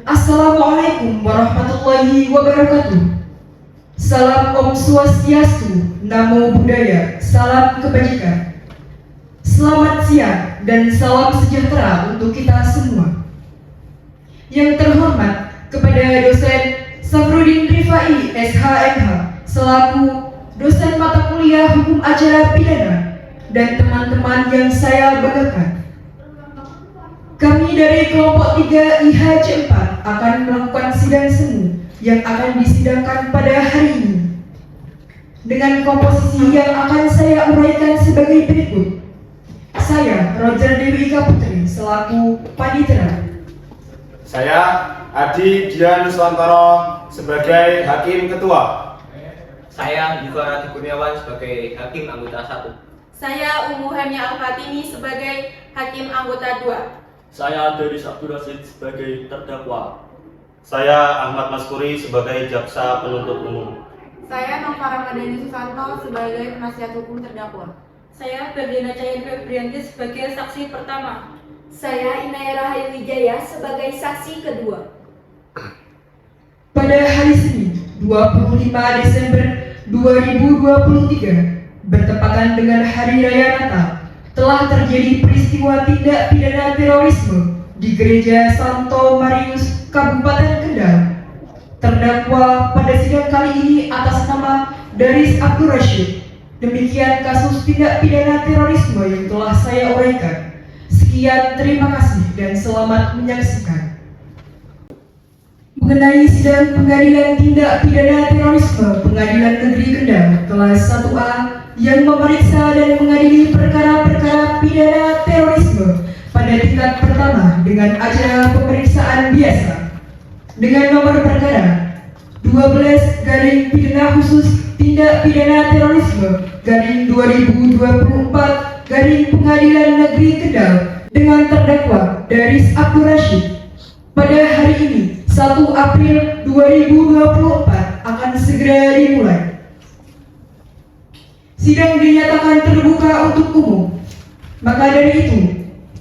Assalamualaikum warahmatullahi wabarakatuh. Salam Om Swastiastu, Namo Buddhaya, salam kebajikan. Selamat siang dan salam sejahtera untuk kita semua. Yang terhormat kepada dosen Safruddin Rifai, SHMH, selaku dosen mata kuliah Hukum Acara Pidana, dan teman-teman yang saya banggakan. Kami dari kelompok 3 IHC 4 akan melakukan sidang semu yang akan disidangkan pada hari ini dengan komposisi yang akan saya uraikan sebagai berikut. Saya, Roger Dewi Ika Putri, selaku panitera. Saya, Adi Dian Nuswantoro, sebagai Hakim Ketua. Saya, Yuka Rati Kurniawan, sebagai Hakim Anggota 1. Saya, Umu Hania Al-Fatimi, sebagai Hakim Anggota 2. Saya, Deris Abdul Rasid, sebagai terdakwa. Saya, Ahmad Maskuri, sebagai Jaksa Penuntut Umum. Saya, Novara Madani Susanto, sebagai penasihat hukum terdakwa. Saya, Ferdiana Cahya Febrianti, sebagai saksi pertama. Saya, Inaya Rahayu Wijaya, sebagai saksi kedua. Pada hari Senin, 25 Desember 2023, bertepatan dengan Hari Raya Natal, telah terjadi peristiwa tindak pidana terorisme di Gereja Santo Marius, Kabupaten Kendal. Terdakwa pada sidang kali ini atas nama Daris Abdul Rashid. Demikian kasus tindak pidana terorisme yang telah saya uraikan. Sekian, terima kasih dan selamat menyaksikan. Mengenai sidang pengadilan tindak pidana terorisme Pengadilan Negeri Kendal kelas 1A yang memeriksa dan mengadili perkara-perkara pidana terorisme pada tingkat pertama dengan acara pemeriksaan biasa dengan nomor perkara 12 garing pidana khusus tindak pidana terorisme garing 2024 garing Pengadilan Negeri Kendal dengan terdakwa Daris Abdul Rashid. Pada hari ini 1 April 2024 akan segera dimulai. Sidang dinyatakan terbuka untuk umum. Maka dari itu,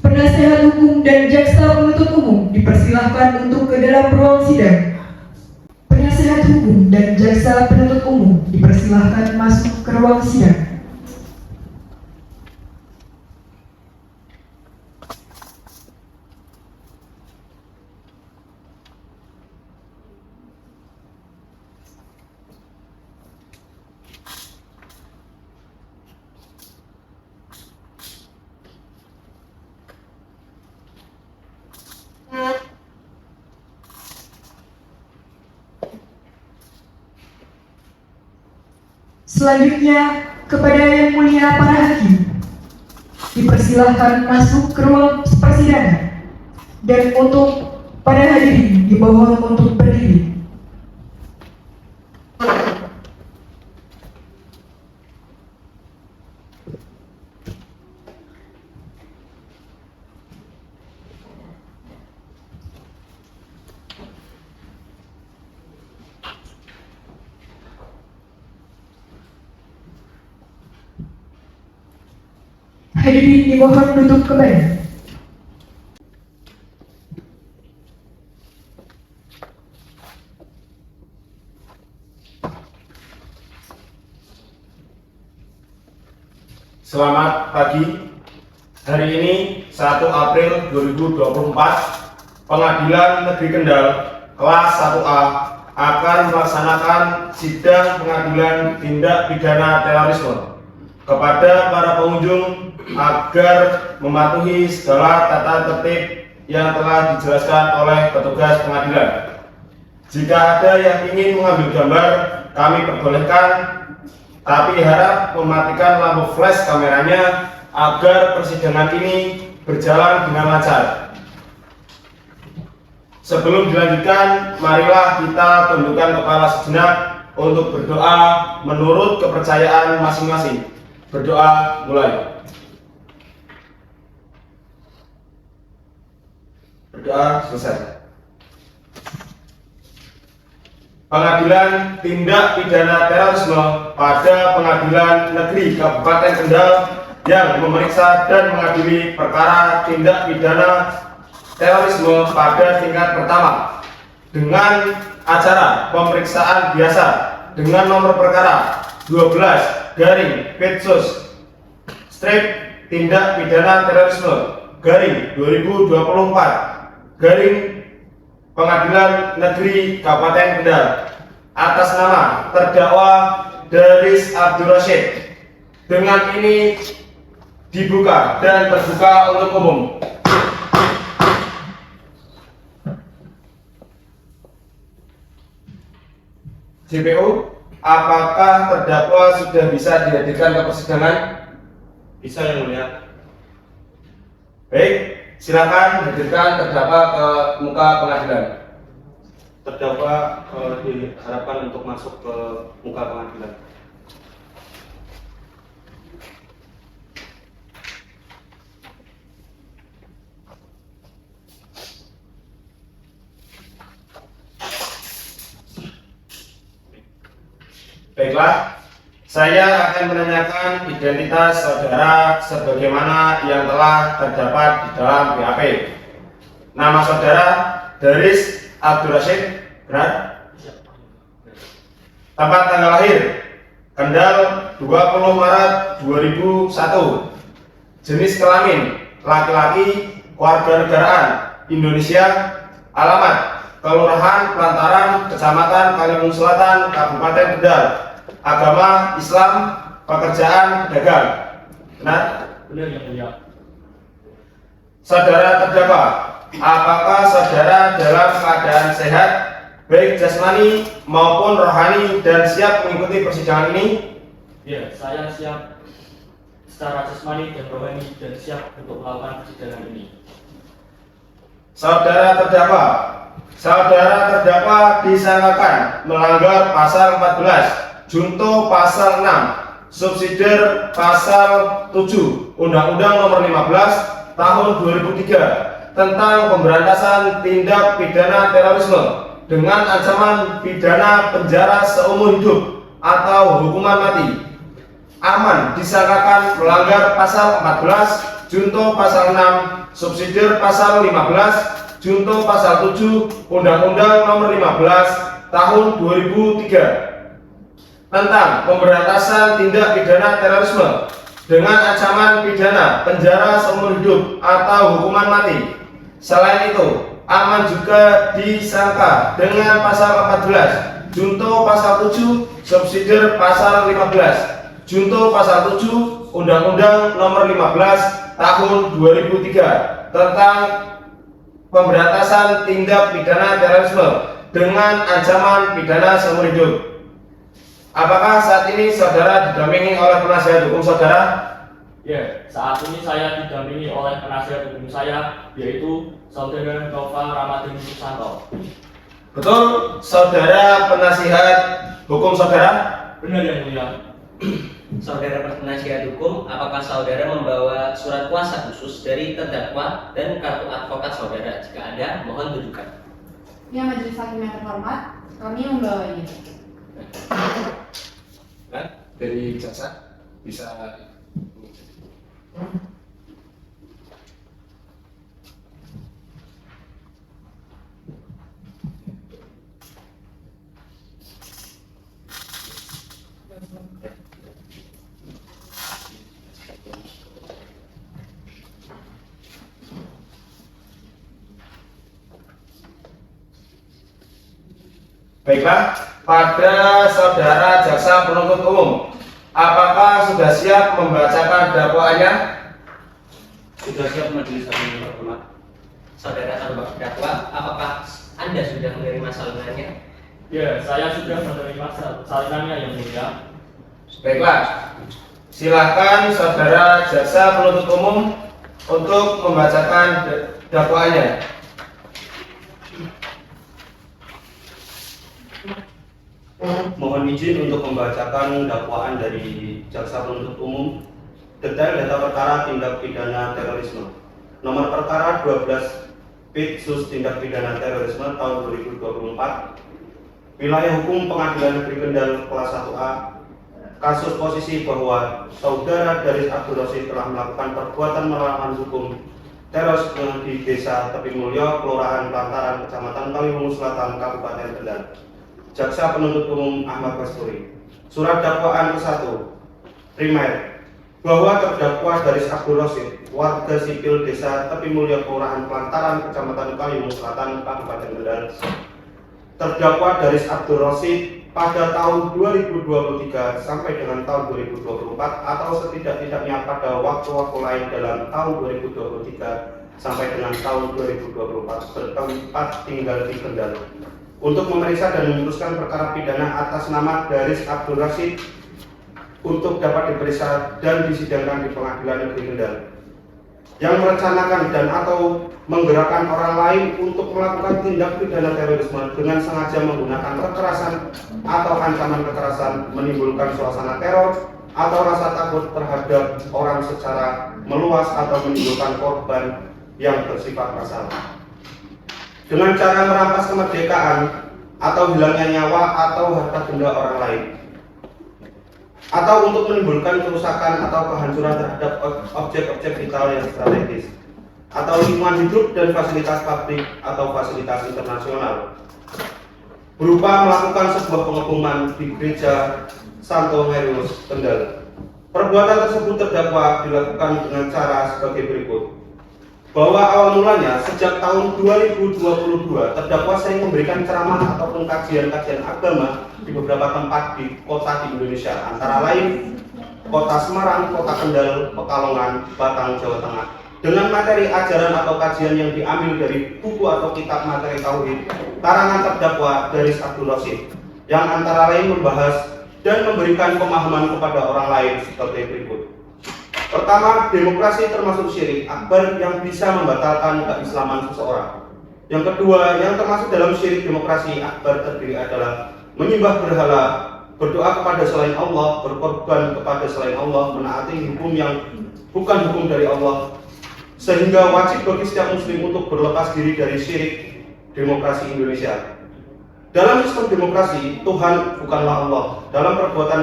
penasihat hukum dan jaksa penuntut umum dipersilahkan untuk ke dalam ruang sidang. Penasihat hukum dan jaksa penuntut umum dipersilahkan masuk ke ruang sidang. Selanjutnya, kepada yang mulia para hakim, dipersilahkan masuk ke ruang persidangan. Dan untuk para hadirin dimohon untuk berdiri. Hadirin dimohon duduk kembali. Selamat pagi. Hari ini 1 April 2024, Pengadilan Negeri Kendal kelas 1A akan melaksanakan sidang pengadilan tindak pidana terorisme kepada para pengunjung agar mematuhi segala tata tertib yang telah dijelaskan oleh petugas pengadilan. Jika ada yang ingin mengambil gambar, kami perbolehkan, tapi harap mematikan lampu flash kameranya agar persidangan ini berjalan dengan lancar. Sebelum dilanjutkan, marilah kita tundukkan kepala sejenak untuk berdoa menurut kepercayaan masing-masing. Berdoa mulai. Berdoa selesai. Pengadilan Tindak Pidana Terorisme pada Pengadilan Negeri Kabupaten Kendal yang memeriksa dan mengadili perkara tindak pidana terorisme pada tingkat pertama dengan acara pemeriksaan biasa dengan nomor perkara 12/Petsus/Tindak Pidana Terorisme /2024 Pengadilan Negeri Kabupaten Kendal atas nama terdakwa Daris Abdul Rashid. Dengan ini dibuka dan terbuka untuk umum. JPU, apakah terdakwa sudah bisa dihadirkan ke persidangan? Bisa yang mulia. Baik, silakan hadirkan terdakwa ke muka pengadilan. Terdakwa diharapkan untuk masuk ke muka pengadilan. Baiklah, saya akan menanyakan identitas saudara sebagaimana yang telah terdapat di dalam BAP. Nama saudara Daris Abdul Rashid, benar? Tempat tanggal lahir Kendal 20 Maret 2001. Jenis kelamin laki-laki, kewarganegaraan Indonesia. Alamat Kelurahan Plantaran, Kecamatan Kalimun Selatan, Kabupaten Kendal. Agama Islam, pekerjaan pedagang. Benar? Benar yang mulia. Saudara terdakwa, apakah saudara dalam keadaan sehat, baik jasmani maupun rohani, dan siap mengikuti persidangan ini? Ya, saya siap secara jasmani dan rohani dan siap untuk melakukan persidangan ini. Saudara terdakwa disangkakan melanggar pasal 14, junto pasal 6, subsidiar pasal 7 Undang-Undang Nomor 15 Tahun 2003 tentang pemberantasan tindak pidana terorisme dengan ancaman pidana penjara seumur hidup atau hukuman mati. Aman disangkakan melanggar pasal 14, junto pasal 6, subsidiar pasal 15, junto pasal 7 Undang-Undang Nomor 15 Tahun 2003 tentang pemberantasan tindak pidana terorisme dengan ancaman pidana penjara seumur hidup atau hukuman mati. Selain itu, Aman juga disangka dengan pasal 14, junto pasal 7, subsidiar pasal 15, junto pasal 7 Undang-Undang Nomor 15 Tahun 2003 tentang pemberantasan tindak pidana terorisme dengan ancaman pidana seumur hidup. Apakah saat ini saudara didampingi oleh penasihat hukum saudara? Ya, saat ini saya didampingi oleh penasihat hukum saya, yaitu Saudara Nova Ramadhani Susanto. Betul, saudara penasihat hukum saudara? Benar yang mulia. Saudara penasihat hukum, apakah saudara membawa surat kuasa khusus dari terdakwa dan kartu advokat saudara? Jika ada, mohon tunjukkan. Ya, majelis hakim yang terhormat, kami membawanya. Nah, dari jaksa bisa. Baiklah, pada saudara jaksa penuntut umum, apakah sudah siap membacakan dakwaannya? Sudah siap majelis hakim yang terhormat. Saudara terdakwa, apakah Anda sudah menerima salinannya? Ya, saya sudah menerima salinannya yang mulia. Baiklah, silakan saudara jaksa penuntut umum untuk membacakan dakwaannya. Mohon izin untuk membacakan dakwaan dari jaksa penuntut umum. Detail data perkara tindak pidana terorisme. Nomor perkara 12 Petsus tindak pidana terorisme tahun 2024. Wilayah hukum Pengadilan Negeri Kendal kelas 1A. Kasus posisi bahwa saudara Daris Abdul Rashid telah melakukan perbuatan melawan hukum terorisme di Desa Tepi Mulyo, Kelurahan Plantaran, Kecamatan Kaliwungu Selatan, Kabupaten Kendal. Jaksa Penuntut Umum Ahmad Kasturi. Surat dakwaan ke-1. Primer, bahwa terdakwa Daris Abdul Rosyid, warga sipil Desa Tepi Mulyo, Kelurahan Plantaran, Kecamatan Kaliwungu Selatan, Kabupaten Kendal. Terdakwa Daris Abdul Rosyid pada tahun 2023 sampai dengan tahun 2024 atau setidak-tidaknya pada waktu-waktu lain dalam tahun 2023 sampai dengan tahun 2024 bertempat tinggal di Kendal untuk memeriksa dan memutuskan perkara pidana atas nama Daris Abdul Rosyid untuk dapat diperiksa dan disidangkan di Pengadilan Negeri Kendal, yang merencanakan dan atau menggerakkan orang lain untuk melakukan tindak pidana terorisme dengan sengaja menggunakan kekerasan atau ancaman kekerasan, menimbulkan suasana teror atau rasa takut terhadap orang secara meluas atau menimbulkan korban yang bersifat massal, dengan cara merampas kemerdekaan atau hilangnya nyawa atau harta benda orang lain, atau untuk menimbulkan kerusakan atau kehancuran terhadap objek-objek vital yang strategis, atau lingkungan hidup dan fasilitas publik atau fasilitas internasional, berupa melakukan sebuah pengeboman di Gereja Santo Marinus Kendal. Perbuatan tersebut terdakwa dilakukan dengan cara sebagai berikut. Bahwa awal mulanya sejak tahun 2022 terdakwa sering memberikan ceramah ataupun kajian-kajian agama di beberapa tempat di kota di Indonesia, antara lain Kota Semarang, Kota Kendal, Pekalongan, Batang, Jawa Tengah, dengan materi ajaran atau kajian yang diambil dari buku atau kitab materi tauhid karangan terdakwa Daris Abdul Rosyid, yang antara lain membahas dan memberikan pemahaman kepada orang lain seperti berikut. Pertama, demokrasi termasuk syirik akbar yang bisa membatalkan keislaman seseorang. Yang kedua, yang termasuk dalam syirik demokrasi akbar terdiri adalah menyembah berhala, berdoa kepada selain Allah, berkorban kepada selain Allah, menaati hukum yang bukan hukum dari Allah, sehingga wajib bagi setiap muslim untuk berlepas diri dari syirik demokrasi Indonesia. Dalam sistem demokrasi, Tuhan bukanlah Allah. Dalam perbuatan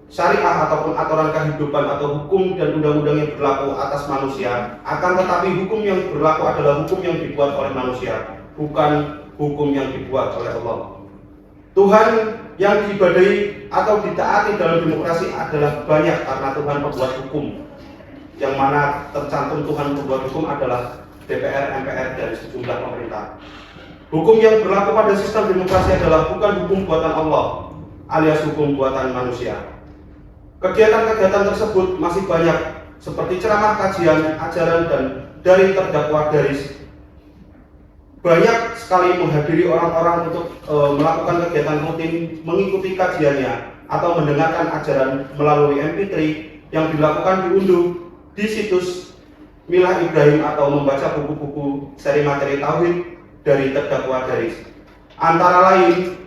syariah ataupun aturan kehidupan atau hukum dan undang-undang yang berlaku atas manusia, akan tetapi hukum yang berlaku adalah hukum yang dibuat oleh manusia, bukan hukum yang dibuat oleh Allah. Tuhan yang diibadahi atau ditaati dalam demokrasi adalah banyak karena Tuhan pembuat hukum, yang mana tercantum Tuhan pembuat hukum adalah DPR, MPR, dan sejumlah pemerintah. Hukum yang berlaku pada sistem demokrasi adalah bukan hukum buatan Allah, alias hukum buatan manusia. Kegiatan-kegiatan tersebut masih banyak, seperti ceramah, kajian, ajaran, dan dari terdakwa Daris. Banyak sekali menghadiri orang-orang untuk melakukan kegiatan rutin, mengikuti kajiannya, atau mendengarkan ajaran melalui MP3 yang dilakukan diunduh di situs Milah Ibrahim atau membaca buku-buku seri materi tauhid dari terdakwa Daris. Antara lain,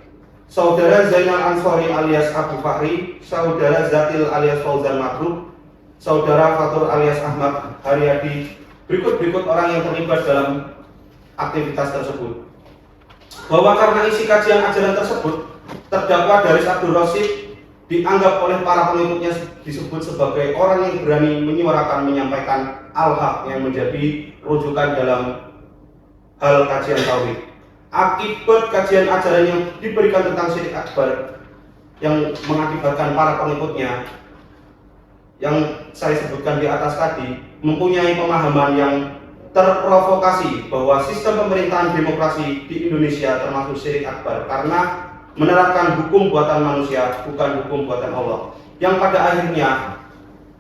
Saudara Zainal Ansori alias Abu Fahri, Saudara Zatil alias Fauzan Mabruk, Saudara Fatur alias Ahmad Haryadi, berikut orang yang terlibat dalam aktivitas tersebut. Bahwa karena isi kajian ajaran tersebut, terdakwa Daris Abdul Rosyid dianggap oleh para pengikutnya disebut sebagai orang yang berani menyuarakan, menyampaikan al-haq yang menjadi rujukan dalam hal kajian tauhid. Akibat kajian ajaran yang diberikan tentang syirik akbar yang mengakibatkan para pengikutnya yang saya sebutkan di atas tadi mempunyai pemahaman yang terprovokasi bahwa sistem pemerintahan demokrasi di Indonesia termasuk syirik akbar karena menerapkan hukum buatan manusia, bukan hukum buatan Allah, yang pada akhirnya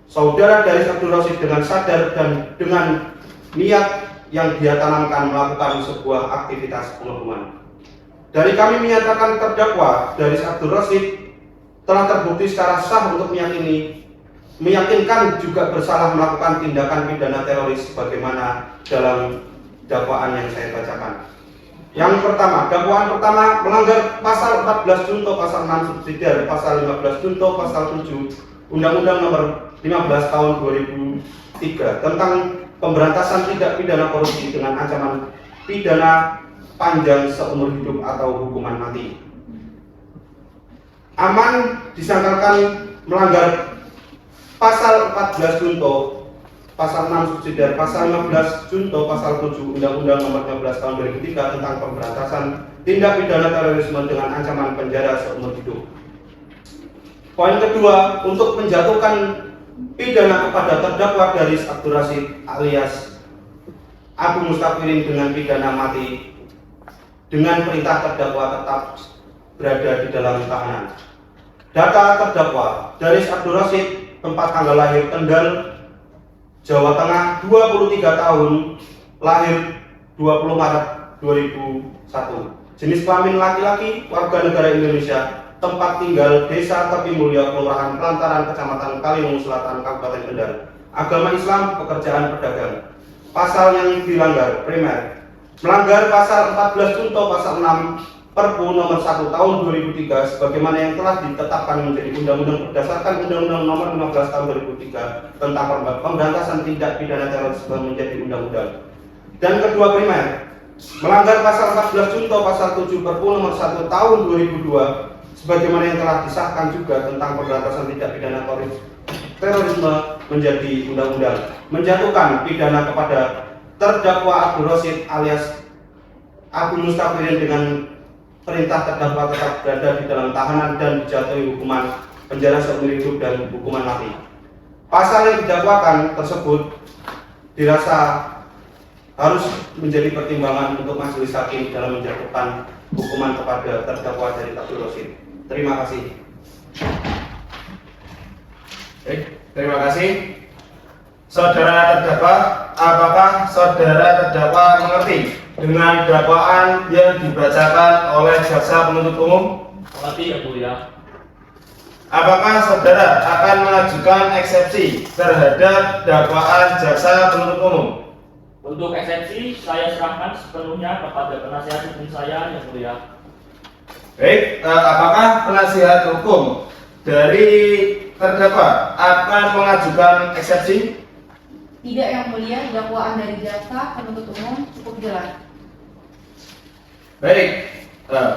Saudara Daris Abdul Rosyid dengan sadar dan dengan niat yang dia tanamkan melakukan sebuah aktivitas pengeboman. Dari kami menyatakan terdakwa Daris Abdul Rosyid telah terbukti secara sah untuk meyakinkan juga bersalah melakukan tindakan pidana teroris sebagaimana dalam dakwaan yang saya bacakan. Yang pertama, dakwaan pertama melanggar pasal 14 Junto, pasal 6 subsidiar, pasal 15 Junto, pasal 7 Undang-Undang Nomor 15 Tahun 2003 tentang pemberantasan tindak pidana korupsi dengan ancaman pidana panjang seumur hidup atau hukuman mati. Aman disangkakan melanggar pasal 14 Junto Pasal 6 subsidiar, Pasal 15 junto Pasal 7 Undang-Undang Nomor 15 Tahun 2003 tentang pemberantasan tindak pidana terorisme dengan ancaman penjara seumur hidup. Poin kedua, untuk menjatuhkan pidana kepada terdakwa Daris Abdul Rashid alias Abu Mustafirin dengan pidana mati dengan perintah terdakwa tetap berada di dalam tahanan. Data terdakwa Daris Abdul Rashid, tempat tanggal lahir Kendal, Jawa Tengah, 23 tahun, lahir 20 Maret 2001. Jenis kelamin laki-laki, warga negara Indonesia, tempat tinggal Desa Tepi Mulya, Kelurahan Pelantaran, Kecamatan Kaliwungu Selatan, Kabupaten Kendal. Agama Islam, pekerjaan pedagang. Pasal yang dilanggar, primer, melanggar Pasal 14 junto Pasal 6 Perpu Nomor 1 Tahun 2003 sebagaimana yang telah ditetapkan menjadi undang-undang berdasarkan Undang-Undang Nomor 15 Tahun 2003 tentang pemberantasan tindak pidana terorisme menjadi undang-undang. Dan kedua, primer, melanggar Pasal 14 junto Pasal 7 Perpu Nomor 1 Tahun 2002 sebagaimana yang telah disahkan juga tentang pemberantasan tindak pidana terorisme menjadi undang-undang, menjatuhkan pidana kepada terdakwa Abdul Rashid alias Abu Mustafirin dengan perintah terdakwa tetap berada di dalam tahanan dan dijatuhi hukuman penjara seumur hidup dan hukuman mati. Pasal yang didakwakan tersebut dirasa harus menjadi pertimbangan untuk majelis hakim dalam menjatuhkan hukuman kepada terdakwa dari Abdul Rashid. Terima kasih. Terima kasih. Saudara terdakwa, apakah saudara terdakwa mengerti dengan dakwaan yang dibacakan oleh jaksa penuntut umum? Mengerti yang mulia. Apakah saudara akan mengajukan eksepsi terhadap dakwaan jaksa penuntut umum? Untuk eksepsi, saya serahkan sepenuhnya kepada penasihat hukum saya yang mulia. Baik, apakah penasihat hukum dari terdakwa akan mengajukan eksepsi? Tidak yang mulia, dakwaan dari jaksa penuntut umum cukup jelas. Baik,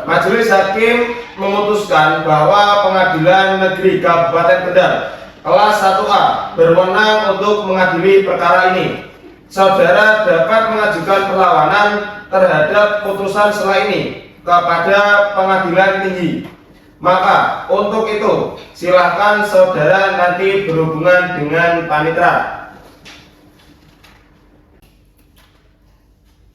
majelis hakim memutuskan bahwa Pengadilan Negeri Kabupaten Kendal kelas 1A berwenang untuk mengadili perkara ini. Saudara dapat mengajukan perlawanan terhadap putusan setelah ini kepada pengadilan tinggi. Maka untuk itu silakan saudara nanti berhubungan dengan panitera.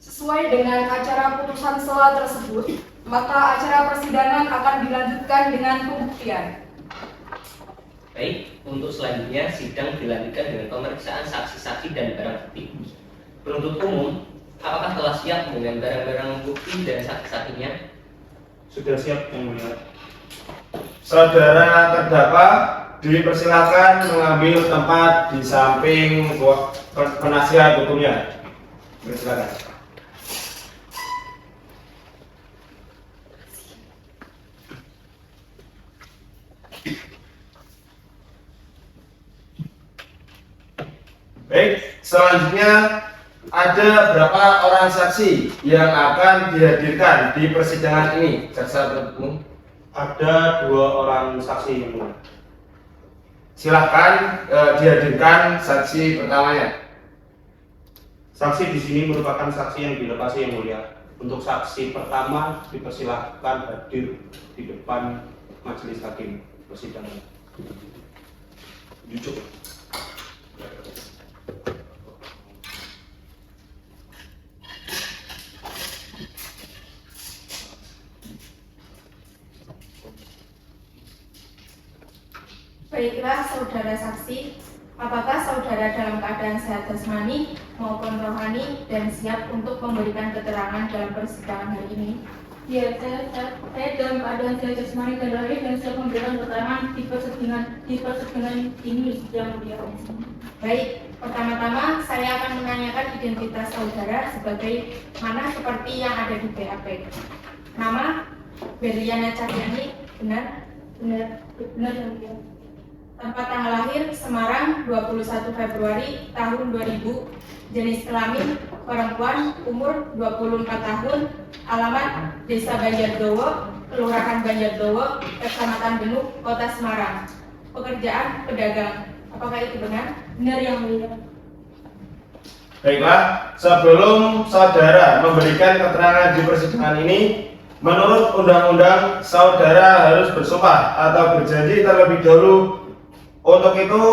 Sesuai dengan acara putusan sela tersebut, maka acara persidangan akan dilanjutkan dengan pembuktian. Baik, untuk selanjutnya sidang dilanjutkan dengan pemeriksaan saksi-saksi dan barang bukti. Penuntut umum, apakah telah siap dengan barang-barang bukti dan saksi-saksinya? Sudah siap yang mulia. Saudara terdakwa dipersilakan mengambil tempat di samping penasihat hukumnya. Silakan. Baik, selanjutnya ada berapa orang saksi yang akan dihadirkan di persidangan ini, jaksa penuntut umum? Ada 2 orang saksi yang mulia. Silahkan dihadirkan saksi pertamanya. Saksi di sini merupakan saksi yang dilepasi yang mulia. Untuk saksi pertama dipersilahkan hadir di depan majelis hakim persidangan. Jujur. Baiklah saudara saksi, apakah saudara dalam keadaan sehat jasmani maupun rohani dan siap untuk memberikan keterangan dalam persidangan hari ini? Ya, saya dalam keadaan sehat jasmani dan rohani dan siap memberikan keterangan di persidangan ini yang mulia. Baik, pertama-tama saya akan menanyakan identitas saudara sebagai mana seperti yang ada di BAP. Nama Berliana Cahyani, benar yang mulia. Tempat tanggal lahir Semarang 21 Februari tahun 2000. Jenis kelamin perempuan, umur 24 tahun. Alamat Desa Banjardowo, Kelurahan Banjardowo, Kecamatan Benuk, Kota Semarang. Pekerjaan pedagang. Apakah itu benar? Benar yang mulia. Baiklah, sebelum saudara memberikan keterangan di persidangan ini, menurut undang-undang saudara harus bersumpah atau berjanji terlebih dahulu. Untuk itu,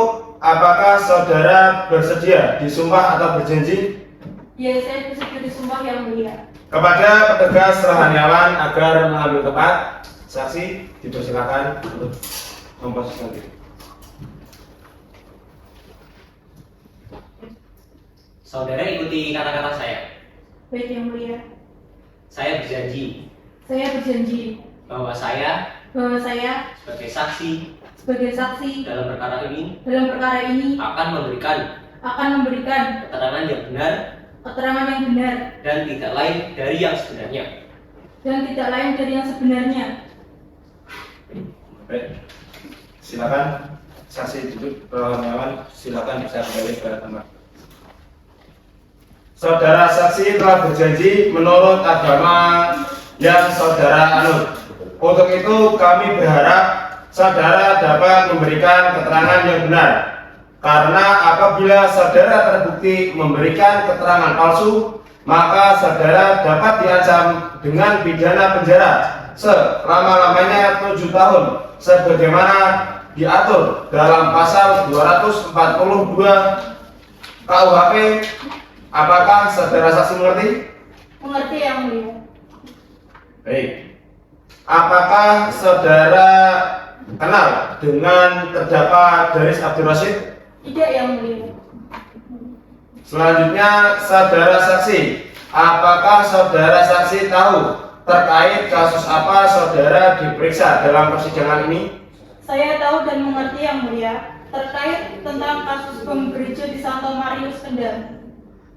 apakah saudara bersedia disumpah atau berjanji? Ya, saya bersedia disumpah yang mulia. Kepada petugas Rahaniawan agar mengambil tempat, saksi dipersilakan untuk memposisikan diri. Saudara ikuti kata-kata saya. Baik yang mulia. Saya berjanji Saya berjanji bahwa saya bahwa saya sebagai saksi sebagai saksi dalam perkara ini dalam perkara ini akan memberikan keterangan yang benar dan tidak lain dari yang sebenarnya. Baik, silakan saksi duduk. Rahaniawan, silakan bisa kembali ke tempat. Saudara saksi telah berjanji menurut agama yang saudara anut. Untuk itu kami berharap saudara dapat memberikan keterangan yang benar. Karena apabila saudara terbukti memberikan keterangan palsu, maka saudara dapat diancam dengan pidana penjara selama-lamanya 7 tahun sebagaimana diatur dalam pasal 242 KUHP. Apakah saudara saksi mengerti? Mengerti yang mulia. Baik. Apakah saudara kenal dengan terdakwa Daris Abdul Rashid? Tidak yang mulia. Selanjutnya, saudara saksi, apakah saudara saksi tahu terkait kasus apa saudara diperiksa dalam persidangan ini? Saya tahu dan mengerti yang mulia terkait tentang kasus bom gereja di Santo Marius Kendal.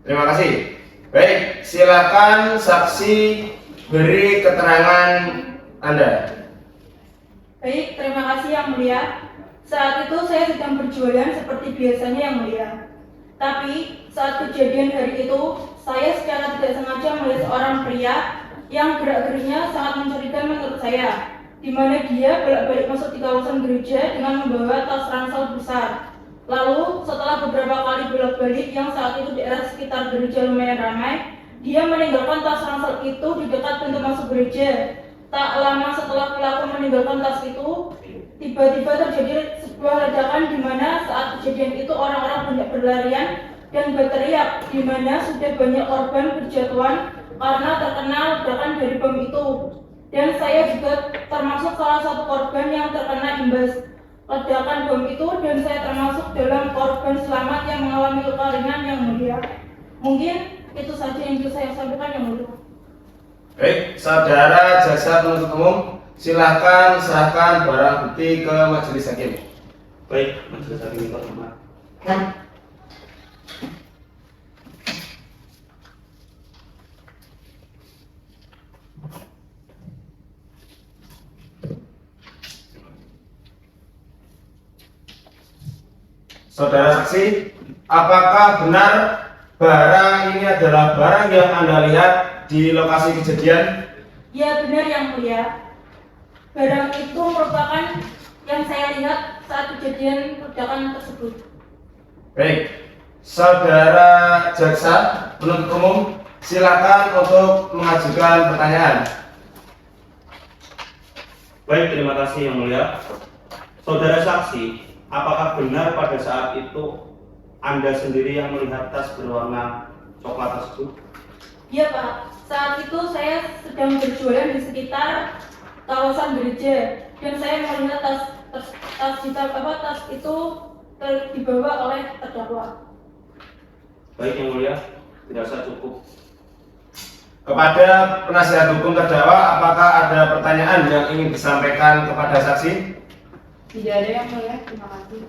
Terima kasih. Baik, silakan saksi beri keterangan Anda. Baik, terima kasih yang mulia. Saat itu saya sedang berjualan seperti biasanya yang mulia. Tapi saat kejadian hari itu, saya secara tidak sengaja melihat seorang pria yang gerak-geriknya sangat mencurigakan menurut saya, di mana dia bolak-balik masuk di kawasan gereja dengan membawa tas ransel besar. Lalu setelah beberapa kali bolak-balik yang saat itu daerah sekitar gereja lumayan ramai, dia meninggalkan tas ransel itu di dekat pintu masuk gereja. Tak lama setelah pelaku meninggalkan tas itu, tiba-tiba terjadi sebuah ledakan di mana saat kejadian itu orang-orang banyak berlarian dan berteriak, di mana sudah banyak korban berjatuhan karena terkena ledakan dari bom itu. Dan saya juga termasuk salah satu korban yang terkena imbas ledakan bom itu, dan saya termasuk dalam korban selamat yang mengalami luka ringan yang mulia. Mungkin itu saja yang bisa saya sampaikan yang mulia. Baik, saudara jaksa penuntut umum, silahkan serahkan barang bukti ke majelis hakim. Baik, majelis hakim terhormat. Saudara saksi, apakah benar barang ini adalah barang yang Anda lihat di lokasi kejadian? Ya, benar yang mulia. Barang itu merupakan yang saya lihat saat kejadian ledakan tersebut. Baik, saudara jaksa penuntut umum, silakan untuk mengajukan pertanyaan. Baik, terima kasih yang mulia. Saudara saksi, apakah benar pada saat itu Anda sendiri yang melihat tas berwarna coklat tersebut? Iya Pak, saat itu saya sedang berjualan di sekitar kawasan gereja dan saya melihat tas itu dibawa oleh terdakwa. Baik yang mulia, tidak usah cukup. Kepada penasihat hukum terdakwa, apakah ada pertanyaan yang ingin disampaikan kepada saksi? Tidak ada yang mulia, terima kasih.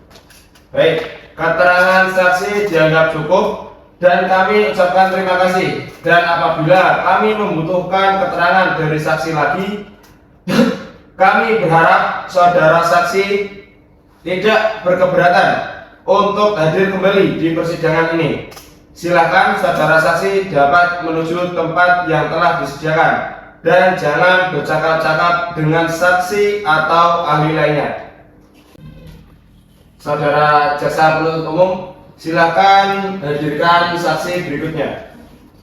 Baik, keterangan saksi dianggap cukup dan kami ucapkan terima kasih. Dan apabila kami membutuhkan keterangan dari saksi lagi, kami berharap saudara saksi tidak berkeberatan untuk hadir kembali di persidangan ini. Silakan saudara saksi dapat menuju tempat yang telah disediakan dan jangan bercakap-cakap dengan saksi atau ahli lainnya. Saudara jaksa penuntut umum, Silakan hadirkan saksi berikutnya.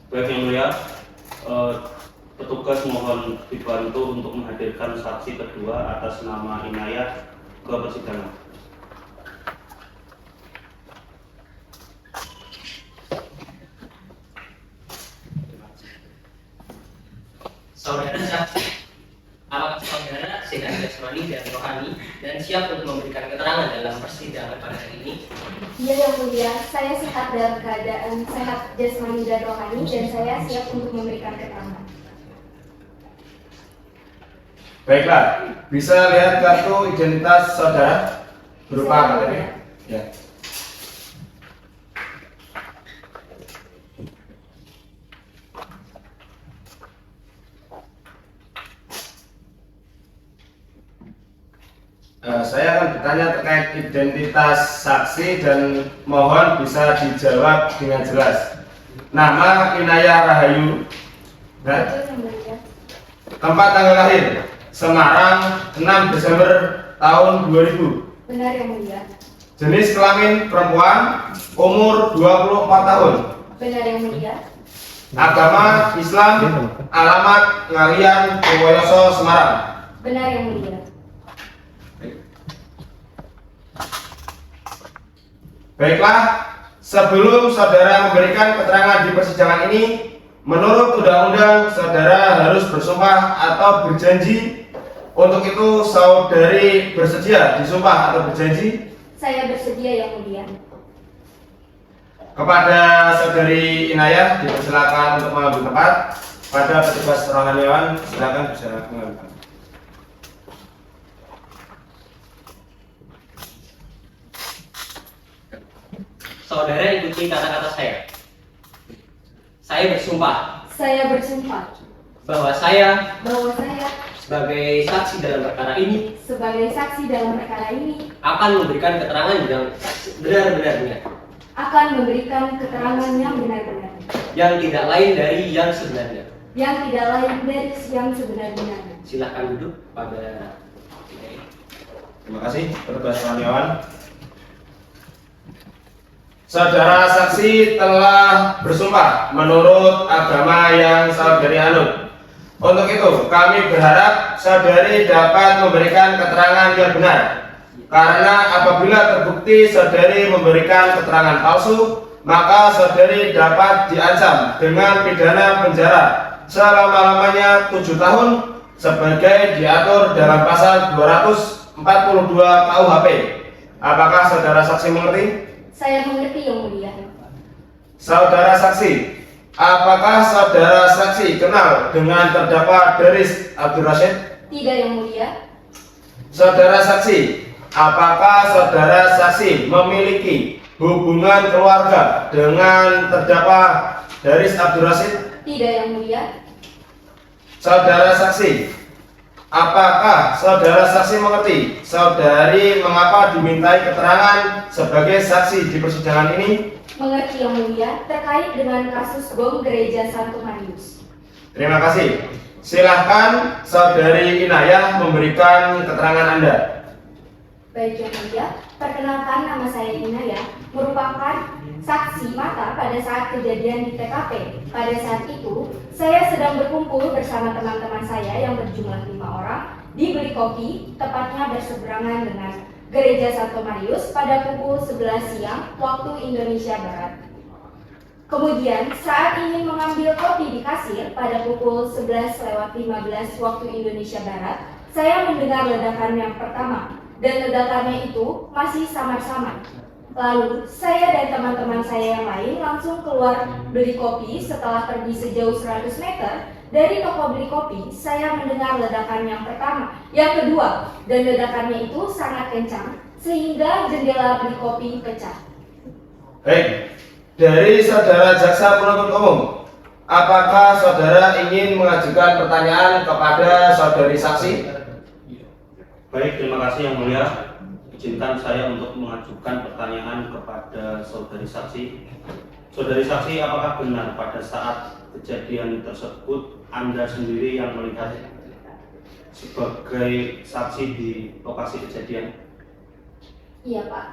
Baik yang mulia, petugas mohon dibantu untuk menghadirkan saksi kedua atas nama Inayah ke persidangan. Saudara saksi, apakah saudara sehat jasmani dan rohani dan siap untuk memberikan keterangan dalam persidangan pada hari ini? Iya yang mulia, saya sehat dalam keadaan sehat jasmani dan rohani dan saya siap untuk memberikan keterangan. Baiklah, bisa lihat kartu identitas saudara berupa KTP? Ya. Saya akan bertanya terkait identitas saksi dan mohon bisa dijawab dengan jelas. Nama Inayah Rahayu. Nah, Betul yang mulia. tempat tanggal lahir Semarang 6 Desember tahun 2000. Benar yang mulia. Jenis kelamin perempuan, umur 24 tahun. Benar yang mulia. Agama Islam, alamat Ngalian Purwoyoso Semarang. Benar yang mulia. Baiklah, sebelum saudara memberikan keterangan di persidangan ini, menurut undang-undang saudara harus bersumpah atau berjanji. Untuk itu saudari bersedia disumpah atau berjanji? Saya bersedia yang mulia. Kepada saudari Inayah dipersilakan untuk mengambil tempat. Pada petugas rohaniawan silakan bisa mengambil tempat. Saudara ikuti kata-kata saya. Saya bersumpah Saya bersumpah bahwa saya bahwa saya sebagai saksi dalam perkara ini sebagai saksi dalam perkara ini akan memberikan keterangan yang benar-benarnya, akan memberikan keterangan yang benar-benar, yang tidak lain dari yang sebenarnya. yang tidak lain dari yang sebenar-benarnya. Silahkan duduk pada. Terima kasih petugas rohaniawan. Saudara saksi telah bersumpah menurut agama yang saudari anut. Untuk itu, kami berharap saudari dapat memberikan keterangan yang benar. Karena apabila terbukti saudari memberikan keterangan palsu, maka saudari dapat diancam dengan pidana penjara selama-lamanya 7 tahun sebagai diatur dalam pasal 242 KUHP. Apakah saudara saksi mengerti? Saya mengerti yang mulia. Saudara saksi, apakah saudara saksi kenal dengan terdakwa Deris Abdul Rashid? Tidak yang mulia. Saudara saksi, apakah saudara saksi memiliki hubungan keluarga dengan terdakwa Deris Abdul Rashid? Tidak yang mulia. Saudara saksi, apakah saudara saksi mengerti saudari mengapa dimintai keterangan sebagai saksi di persidangan ini? Mengerti yang mulia terkait dengan kasus bom gereja Santo Marius. Terima kasih. Silahkan saudari Inayah memberikan keterangan Anda. Baik yang mulia, perkenalkan nama saya Inayah, merupakan saksi mata pada saat kejadian di TKP. Pada saat itu, saya sedang berkumpul bersama teman-teman saya yang berjumlah 5 orang di Beli Kopi, tepatnya berseberangan dengan Gereja Santo Marius pada pukul 11 siang waktu Indonesia Barat. Kemudian, saat ingin mengambil kopi di kasir pada pukul 11:15 waktu Indonesia Barat, saya mendengar ledakan yang pertama, dan ledakannya itu masih samar-samar. Lalu, saya dan teman-teman saya yang lain langsung keluar beli kopi. Setelah pergi sejauh 100 meter dari toko beli kopi, saya mendengar ledakan yang pertama, yang kedua, dan ledakannya itu sangat kencang sehingga jendela beli kopi pecah. Baik, dari saudara jaksa penuntut umum, apakah saudara ingin mengajukan pertanyaan kepada saudari saksi? Baik, terima kasih yang mulia. Izinkan saya untuk mengajukan pertanyaan kepada saudari saksi. Saudari saksi, apakah benar pada saat kejadian tersebut Anda sendiri yang melihat sebagai saksi di lokasi kejadian? Iya, Pak.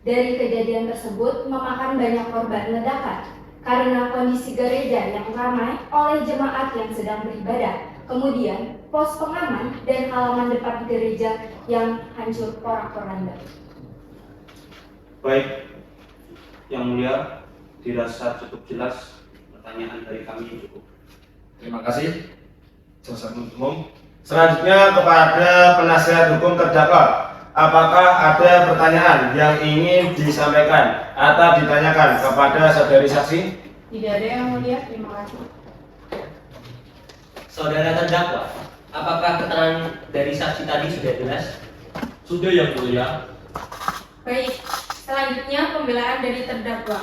Dari kejadian tersebut memakan banyak korban ledakan karena kondisi gereja yang ramai oleh jemaat yang sedang beribadah, kemudian pos pengaman dan halaman depan gereja yang hancur porak-poranda. Baik, Yang Mulia, dirasa cukup jelas pertanyaan dari kami cukup. Terima kasih, jaksa penuntut umum. Selanjutnya kepada penasihat hukum terdakwa, apakah ada pertanyaan yang ingin disampaikan atau ditanyakan kepada saudari saksi? Tidak ada, Yang Mulia. Terima kasih. Saudara terdakwa, apakah keterangan dari saksi tadi sudah jelas? Sudah Yang Mulia. Baik, selanjutnya pembelaan dari terdakwa.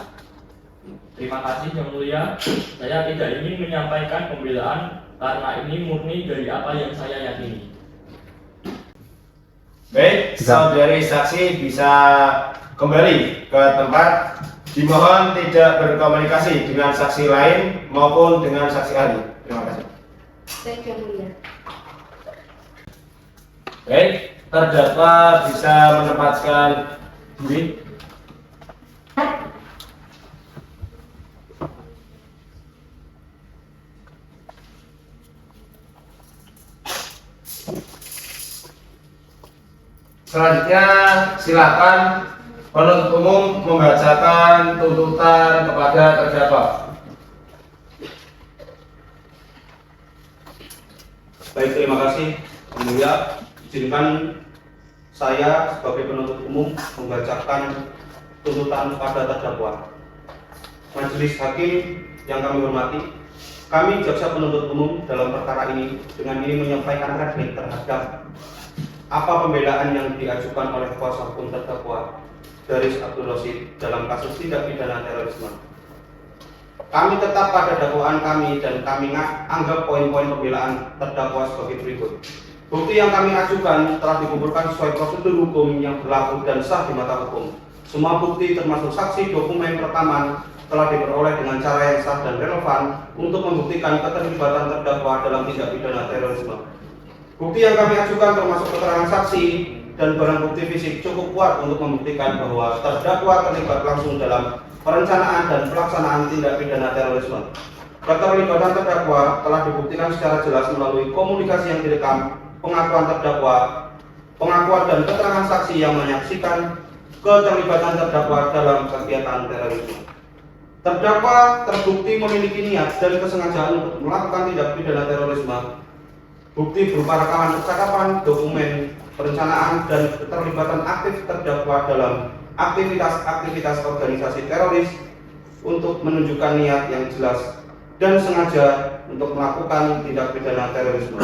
Terima kasih Yang Mulia. Saya tidak ingin menyampaikan pembelaan karena ini murni dari apa yang saya yakini. Baik, saudari saksi bisa kembali ke tempat. Dimohon tidak berkomunikasi dengan saksi lain maupun dengan saksi ahli. Terima kasih. Baik, Yang Mulia. Baik, terdakwa bisa menempatkan diri. Selanjutnya silakan penuntut umum membacakan tuntutan kepada terdakwa. Baik, terima kasih Yang Mulia. Izinkan saya sebagai penuntut umum membacakan tuntutan kepada terdakwa. Majelis Hakim yang kami hormati, kami jaksa penuntut umum dalam perkara ini dengan ini menyampaikan replik terhadap apa pembelaan yang diajukan oleh kuasa hukum terdakwa Daris Abdul Rosyid dalam kasus tindak pidana terorisme. Kami tetap pada dakwaan kami dan kami anggap poin-poin pembelaan terdakwa sebagai berikut. Bukti yang kami ajukan telah dikumpulkan sesuai prosedur hukum yang berlaku dan sah di mata hukum. Semua bukti termasuk saksi, dokumen, rekaman telah diperoleh dengan cara yang sah dan relevan untuk membuktikan keterlibatan terdakwa dalam tindak pidana terorisme. Bukti yang kami ajukan termasuk keterangan saksi dan barang bukti fisik cukup kuat untuk membuktikan bahwa terdakwa terlibat langsung dalam perencanaan dan pelaksanaan tindak pidana terorisme. Keterlibatan terdakwa telah dibuktikan secara jelas melalui komunikasi yang direkam, pengakuan terdakwa, pengakuan dan keterangan saksi yang menyaksikan keterlibatan terdakwa dalam kegiatan terorisme. Terdakwa terbukti memiliki niat dan kesengajaan untuk melakukan tindak pidana terorisme. Bukti berupa rekaman percakapan, dokumen, perencanaan, dan keterlibatan aktif terdakwa dalam aktivitas-aktivitas organisasi teroris untuk menunjukkan niat yang jelas dan sengaja untuk melakukan tindak pidana terorisme.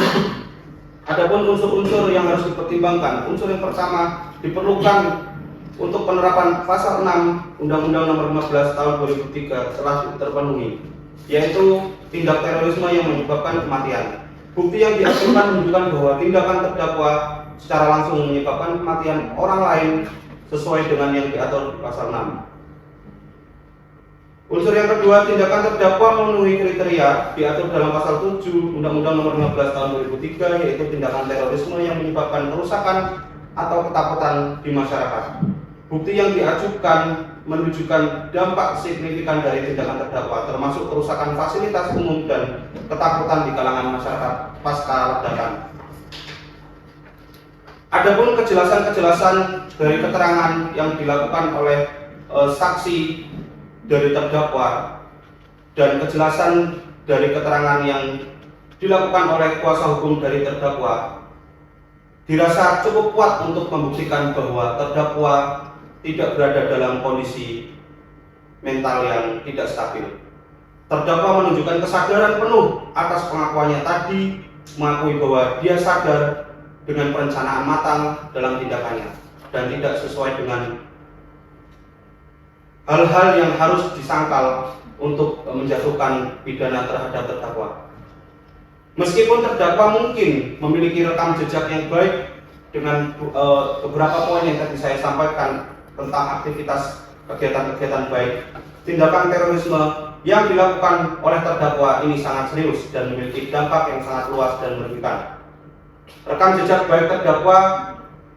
Adapun unsur-unsur yang harus dipertimbangkan, unsur yang pertama diperlukan untuk penerapan pasal 6 Undang-Undang Nomor 15 Tahun 2003 telah terpenuhi, yaitu tindak terorisme yang menyebabkan kematian. Bukti yang diajukan menunjukkan bahwa tindakan terdakwa secara langsung menyebabkan kematian orang lain sesuai dengan yang diatur di pasal 6. Unsur yang kedua, tindakan terdakwa memenuhi kriteria diatur dalam pasal 7 Undang-Undang Nomor 15 Tahun 2003, yaitu tindakan terorisme yang menyebabkan kerusakan atau ketakutan di masyarakat. Bukti yang diajukan menunjukkan dampak signifikan dari tindakan terdakwa, termasuk kerusakan fasilitas umum dan ketakutan di kalangan masyarakat pasca ledakan. Adapun kejelasan-kejelasan dari keterangan yang dilakukan oleh saksi dari terdakwa dan kejelasan dari keterangan yang dilakukan oleh kuasa hukum dari terdakwa dirasa cukup kuat untuk membuktikan bahwa terdakwa tidak berada dalam kondisi mental yang tidak stabil. Terdakwa menunjukkan kesadaran penuh atas pengakuannya tadi, mengakui bahwa dia sadar dengan perencanaan matang dalam tindakannya dan tidak sesuai dengan hal-hal yang harus disangkal untuk menjatuhkan pidana terhadap terdakwa. Meskipun terdakwa mungkin memiliki rekam jejak yang baik dengan beberapa poin yang tadi saya sampaikan tentang aktivitas kegiatan-kegiatan baik, tindakan terorisme yang dilakukan oleh terdakwa ini sangat serius dan memiliki dampak yang sangat luas dan merugikan. Rekam jejak baik terdakwa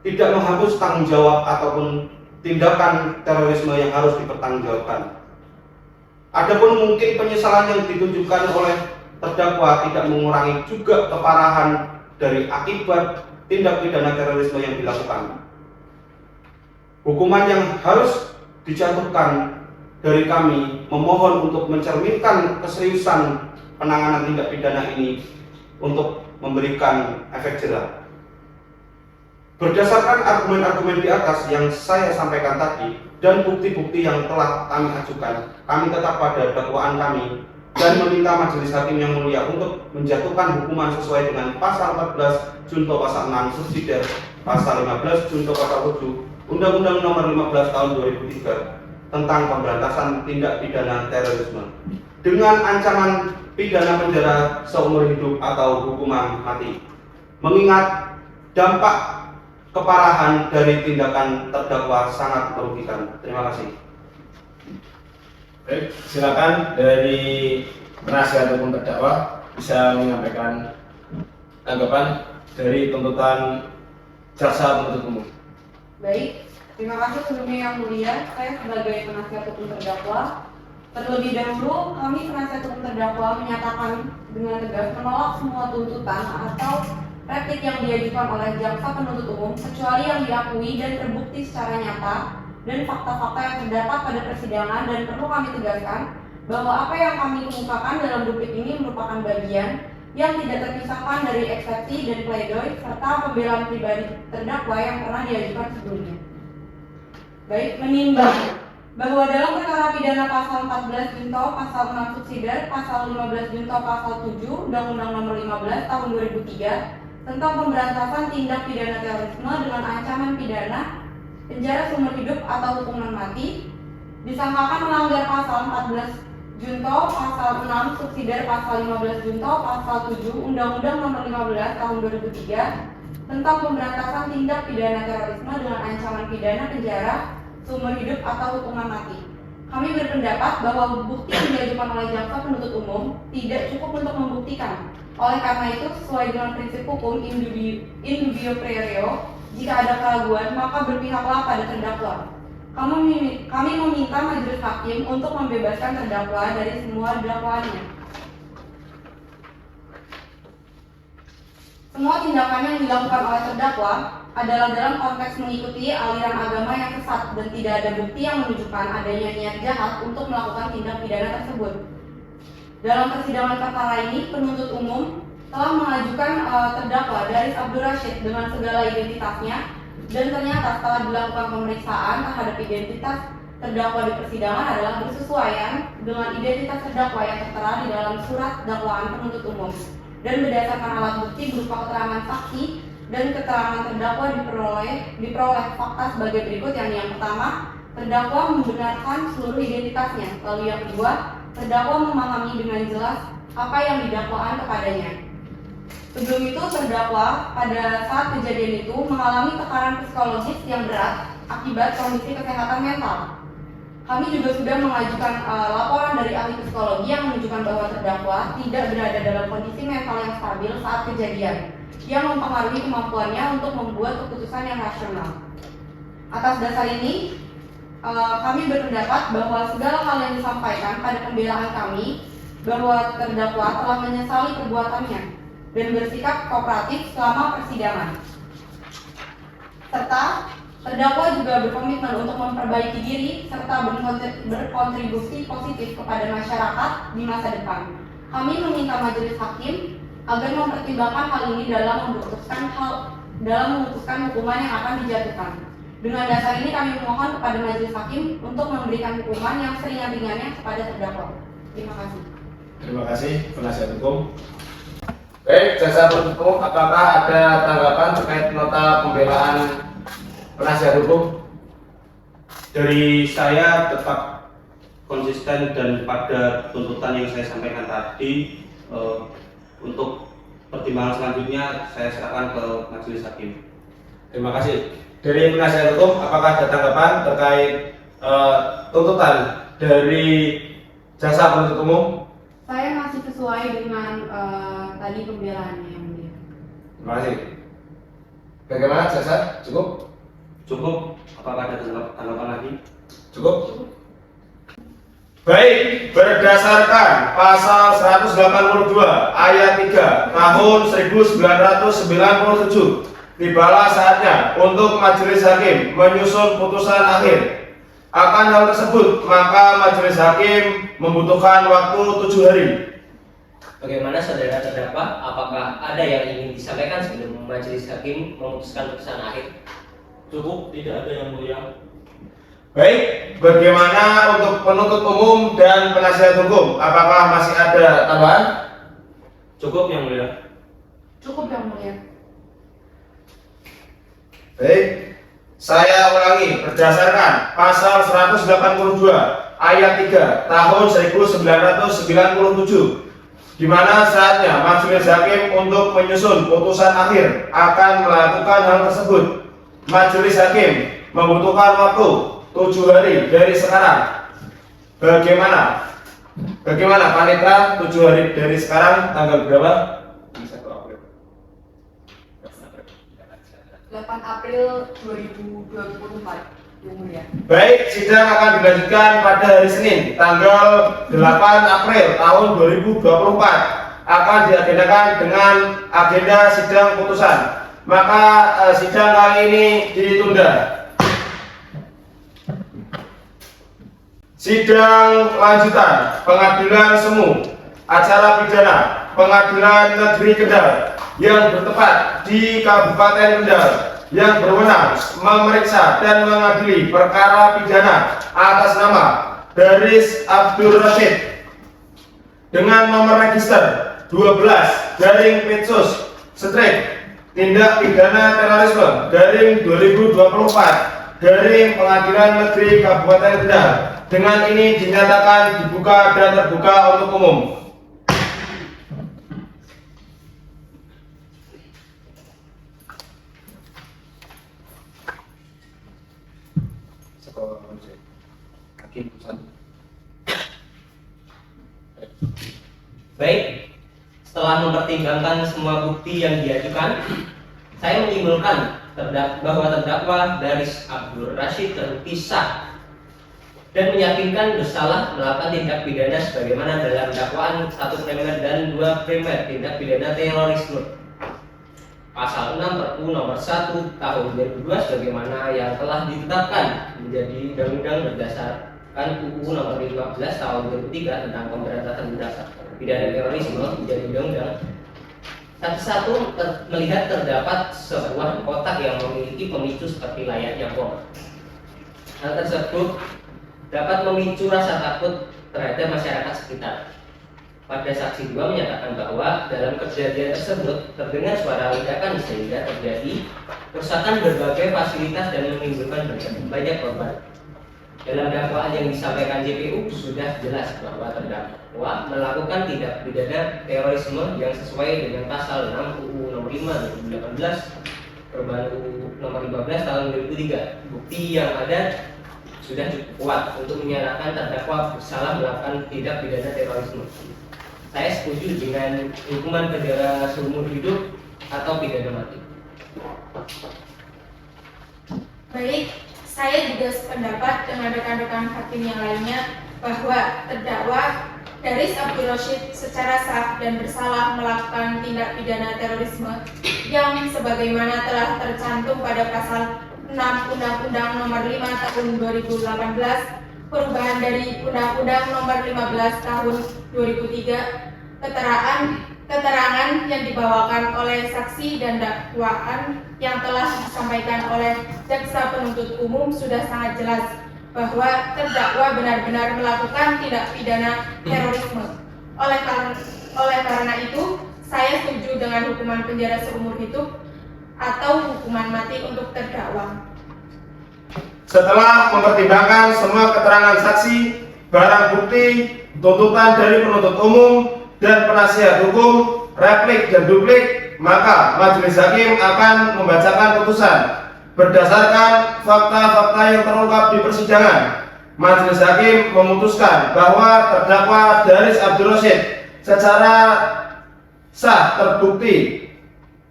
tidak menghapus tanggung jawab ataupun tindakan terorisme yang harus dipertanggungjawabkan. Adapun mungkin penyesalan yang ditunjukkan oleh terdakwa tidak mengurangi juga keparahan dari akibat tindak pidana terorisme yang dilakukan. Hukuman yang harus dijatuhkan dari kami memohon untuk mencerminkan keseriusan penanganan tindak pidana ini untuk memberikan efek jerah. Berdasarkan argumen-argumen di atas yang saya sampaikan tadi dan bukti-bukti yang telah kami ajukan, kami tetap pada dakwaan kami dan meminta Majelis Hakim yang mulia untuk menjatuhkan hukuman sesuai dengan pasal 14 junto pasal 6 subsidiar pasal 15 junto pasal 7 Undang-Undang Nomor 15 Tahun 2003 tentang pemberantasan tindak pidana terorisme dengan ancaman pidana penjara seumur hidup atau hukuman mati. Mengingat dampak keparahan dari tindakan terdakwa sangat merugikan. Terima kasih. Baik, silakan dari penasihat hukum terdakwa bisa menyampaikan tanggapan dari tuntutan jaksa penuntut umum. Baik, terima kasih sebelumnya yang mulia. Saya sebagai penasihat hukum terdakwa, terlebih dahulu kami penasihat hukum terdakwa menyatakan dengan tegas menolak semua tuntutan atau replik yang diajukan oleh jaksa penuntut umum kecuali yang diakui dan terbukti secara nyata dan fakta-fakta yang terdapat pada persidangan, dan perlu kami tegaskan bahwa apa yang kami kemukakan dalam duplik ini merupakan bagian yang tidak terpisahkan dari eksepsi dan pledoi serta pembelaan pribadi terdakwa yang pernah diajukan sebelumnya. Baik, menimbang bahwa dalam perkara pidana pasal 14 junto pasal 6 subsidiar pasal 15 junto pasal 7 Undang-Undang Nomor 15 Tahun 2003 tentang pemberantasan tindak pidana terorisme dengan ancaman pidana penjara seumur hidup atau hukuman mati disangkakan melanggar pasal 14 junto pasal 6 subsidiar pasal 15 junto pasal 7 Undang-Undang Nomor 15 Tahun 2003 tentang pemberantasan tindak pidana terorisme dengan ancaman pidana penjara seumur hidup atau hukuman mati. Kami berpendapat bahwa bukti yang diajukan oleh jaksa penuntut umum tidak cukup untuk membuktikan. Oleh karena itu, sesuai dengan prinsip hukum in dubio pro reo, jika ada keraguan maka berpihaklah pada terdakwa. Kami meminta majelis hakim untuk membebaskan terdakwa dari semua dakwaannya. Semua tindakan yang dilakukan oleh terdakwa adalah dalam konteks mengikuti aliran agama yang sesat dan tidak ada bukti yang menunjukkan adanya niat jahat untuk melakukan tindak pidana tersebut. Dalam persidangan perkara ini, penuntut umum telah mengajukan terdakwa Daris Abdul Rashid dengan segala identitasnya, dan ternyata setelah dilakukan pemeriksaan terhadap identitas terdakwa di persidangan adalah bersesuaian dengan identitas terdakwa yang tertera di dalam surat dakwaan penuntut umum, dan berdasarkan alat bukti berupa keterangan saksi dan keterangan terdakwa diperoleh fakta sebagai berikut. Yang pertama, terdakwa membenarkan seluruh identitasnya. Lalu yang kedua, terdakwa memahami dengan jelas apa yang didakwaan kepadanya. Sebelum itu, terdakwa pada saat kejadian itu mengalami tekanan psikologis yang berat akibat kondisi kesehatan mental. Kami juga sudah mengajukan laporan dari ahli psikologi yang menunjukkan bahwa terdakwa tidak berada dalam kondisi mental yang stabil saat kejadian, yang mempengaruhi kemampuannya untuk membuat keputusan yang rasional. Atas dasar ini, kami berpendapat bahwa segala hal yang disampaikan pada pembelaan kami bahwa terdakwa telah menyesali perbuatannya dan bersikap kooperatif selama persidangan, serta terdakwa juga berkomitmen untuk memperbaiki diri serta berkontribusi positif kepada masyarakat di masa depan. Kami meminta majelis hakim agar mempertimbangkan hal ini dalam memutuskan hukuman yang akan dijatuhkan. Dengan dasar ini kami memohon kepada majelis hakim untuk memberikan hukuman yang seringan-ringannya kepada terdakwa. Terima kasih. Terima kasih penasihat hukum. Baik, jaksa penuntut umum, apakah ada tanggapan terkait nota pembelaan penasihat hukum? Dari saya tetap konsisten dan pada tuntutan yang saya sampaikan tadi. Untuk pertimbangan selanjutnya saya serahkan ke majelis hakim. Terima kasih. Dari penasihat hukum, apakah ada tanggapan terkait tuntutan dari jaksa penuntut umum? Saya masih sesuai dengan tadi pembelaannya yang mulia. Terima kasih. Bagaimana jaksa? Cukup? Cukup? Apakah ada tanggapan lagi? Cukup? Baik, berdasarkan pasal 182 ayat 3 tahun 1997, tibalah saatnya untuk majelis hakim menyusun putusan akhir. Akan hal tersebut, maka majelis hakim membutuhkan waktu 7 hari. Bagaimana saudara terdakwa? Apakah ada yang ingin disampaikan sebelum majelis hakim memutuskan putusan akhir? Cukup, tidak ada yang mulia. Baik, bagaimana untuk penuntut umum dan penasihat hukum? Apakah masih ada tambahan? Cukup yang mulia. Cukup yang mulia. Baik, saya ulangi, berdasarkan pasal 182 ayat 3 tahun 1997, di mana saatnya majelis hakim untuk menyusun putusan akhir akan melakukan hal tersebut. Majelis hakim membutuhkan waktu 7 hari dari sekarang. Bagaimana Panitra, 7 hari dari sekarang tanggal berapa? 8 April 2024 yang mulia. Baik, sidang akan dilanjutkan pada hari Senin tanggal 8 April tahun 2024. Akan diagendakan dengan agenda sidang putusan. Maka sidang kali ini ditunda. Sidang lanjutan Pengadilan Semu Acara Pidana Pengadilan Negeri Kendal yang bertempat di Kabupaten Kendal yang berwenang memeriksa dan mengadili perkara pidana atas nama Daris Abdul Rashid dengan nomor register 12/Petsus tindak pidana terorisme /2024 Pengadilan Negeri Kabupaten Kendal. Dengan ini dinyatakan dibuka dan terbuka untuk umum. Baik, setelah mempertimbangkan semua bukti yang diajukan, saya menyimpulkan bahwa terdakwa Daris Abdul Rashid terbukti sah dan meyakinkan bersalah melakukan tindak pidana sebagaimana dalam dakwaan 1 primer dan 2 primer tindak pidana terorisme. Pasal 6 Perpu nomor 1 tahun 2002 sebagaimana yang telah ditetapkan menjadi undang-undang berdasarkan UU nomor 15 tahun 2003 tentang pemberantasan tindak pidana terorisme menjadi undang-undang. Satu-satu melihat terdapat sebuah kotak yang memiliki pemicu seperti layaknya bom. Hal tersebut dapat memicu rasa takut terhadap masyarakat sekitar. Pada saksi 2 menyatakan bahwa dalam kejadian tersebut terdengar suara ledakan sehingga terjadi kerusakan berbagai fasilitas dan menimbulkan banyak korban. Dalam dakwaan yang disampaikan JPU sudah jelas bahwa terdakwa melakukan tindak pidana terorisme yang sesuai dengan pasal 6 UU nomor 5 2018 Perbaru nomor 15 tahun 2003. Bukti yang ada sudah cukup kuat untuk menyatakan terdakwa bersalah melakukan tindak pidana terorisme. Saya setuju dengan hukuman penjara seumur hidup atau pidana mati. Baik, saya juga sependapat dengan rekan-rekan hakim yang lainnya bahwa terdakwa Daris Abdul Rashid secara sah dan bersalah melakukan tindak pidana terorisme yang sebagaimana telah tercantum pada pasal 6 Undang-Undang Nomor 5 Tahun 2018 perubahan dari Undang-Undang Nomor 15 Tahun 2003 keterangan yang dibawakan oleh saksi dan dakwaan yang telah disampaikan oleh jaksa penuntut umum sudah sangat jelas bahwa terdakwa benar-benar melakukan tindak pidana terorisme. Oleh karena itu, saya setuju dengan hukuman penjara seumur hidup atau hukuman mati untuk terdakwa. Setelah mempertimbangkan semua keterangan saksi, barang bukti, tuntutan dari penuntut umum dan penasihat hukum, replik dan duplik, maka majelis hakim akan membacakan putusan berdasarkan fakta-fakta yang terungkap di persidangan. Majelis hakim memutuskan bahwa terdakwa Daris Abdul Rashid secara sah terbukti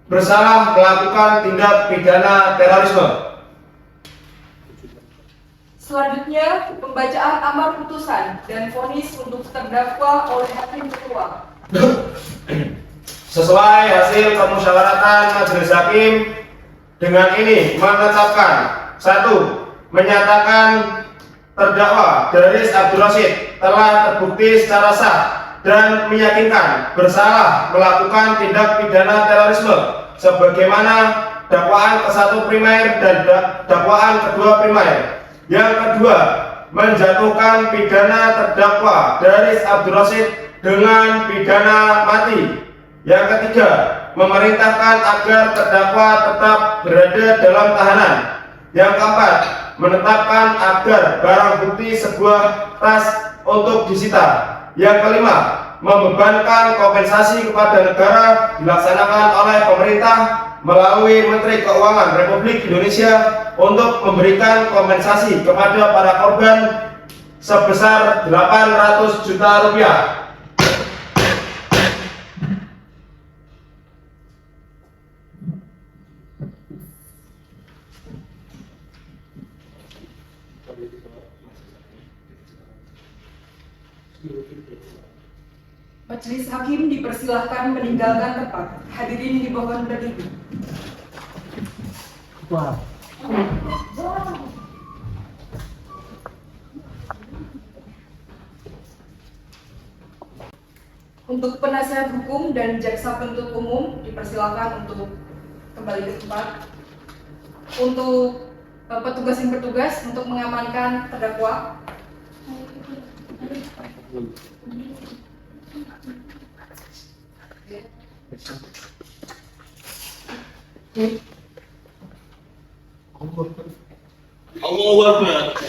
bersalah melakukan tindak pidana terorisme. Selanjutnya, pembacaan amar putusan dan vonis untuk terdakwa oleh hakim ketua. Sesuai hasil permusyawaratan majelis hakim, dengan ini menetapkan: 1. Menyatakan terdakwa Daris Abdul Rashid telah terbukti secara sah dan meyakinkan bersalah melakukan tindak pidana terorisme sebagaimana dakwaan ke-1 primer dan dakwaan kedua primer. Yang kedua, menjatuhkan pidana terdakwa Daris Abdul Rashid dengan pidana mati. Yang ketiga, memerintahkan agar terdakwa tetap berada dalam tahanan. Yang keempat, menetapkan agar barang bukti sebuah tas untuk disita. Yang kelima, membebankan kompensasi kepada negara dilaksanakan oleh pemerintah melalui Menteri Keuangan Republik Indonesia untuk memberikan kompensasi kepada para korban sebesar 800 juta rupiah. Majelis hakim dipersilahkan meninggalkan tempat. Hadirin dimohon berdiri. Untuk penasihat hukum dan jaksa penuntut umum dipersilakan untuk kembali ke tempat. Untuk petugas yang bertugas untuk mengamankan terdakwa. Allahu Akbar.